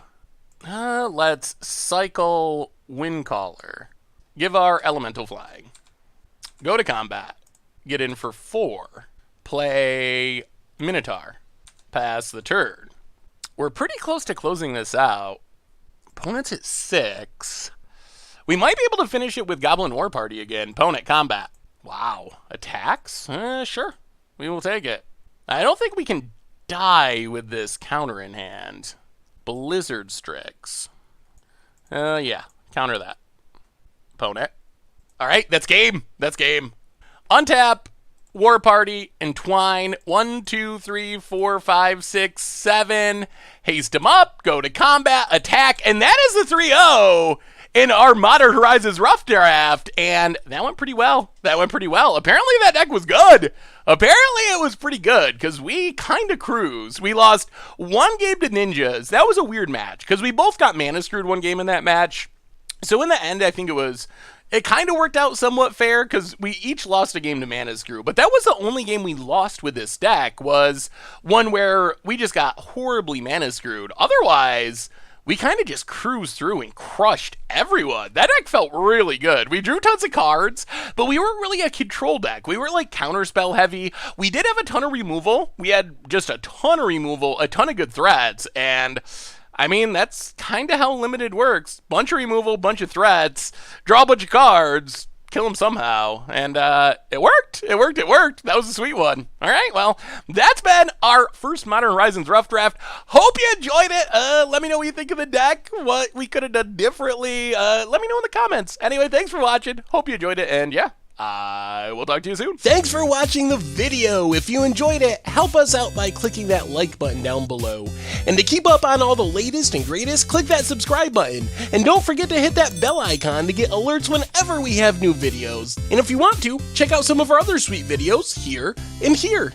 [SPEAKER 1] Let's cycle Windcaller. Give our Elemental Flying. Go to combat. Get in for 4. Play Minotaur. Pass the turn. We're pretty close to closing this out. Opponent's at 6. We might be able to finish it with Goblin War Party again. Opponent combat. Wow. Attacks? Sure. We will take it. I don't think we can die with this counter in hand. Blizzard Strix. Yeah. Counter that. Opponent. Alright, that's game. That's game. Untap, War Party, Entwine. 1, 2, 3, 4, 5, 6, 7. Haste him up, go to combat, attack, and that is the 3-0 in our Modern Horizons Rough Draft, and that went pretty well. That went pretty well. Apparently that deck was good. Apparently it was pretty good, because we kind of cruised. We lost 1 game to Ninjas. That was a weird match, because we both got mana screwed 1 game in that match. So in the end, I think it kind of worked out somewhat fair because we each lost a game to Mana Screw. But that was the only game we lost with this deck, was one where we just got horribly Mana Screwed. Otherwise, we kind of just cruised through and crushed everyone. That deck felt really good. We drew tons of cards, but we weren't really a control deck. We were like counterspell heavy. We did have a ton of removal. We had just a ton of removal, a ton of good threats, and I mean, that's kind of how Limited works. Bunch of removal, bunch of threats, draw a bunch of cards, kill them somehow. And it worked. It worked. It worked. That was a sweet one. All right, well, that's been our first Modern Horizons Rough Draft. Hope you enjoyed it. Let me know what you think of the deck, what we could have done differently. Let me know in the comments. Anyway, thanks for watching. Hope you enjoyed it, and yeah, I will talk to you soon.
[SPEAKER 2] Thanks for watching the video. If you enjoyed it, help us out by clicking that like button down below. And to keep up on all the latest and greatest, click that subscribe button. And don't forget to hit that bell icon to get alerts whenever we have new videos. And if you want to, check out some of our other sweet videos here and here.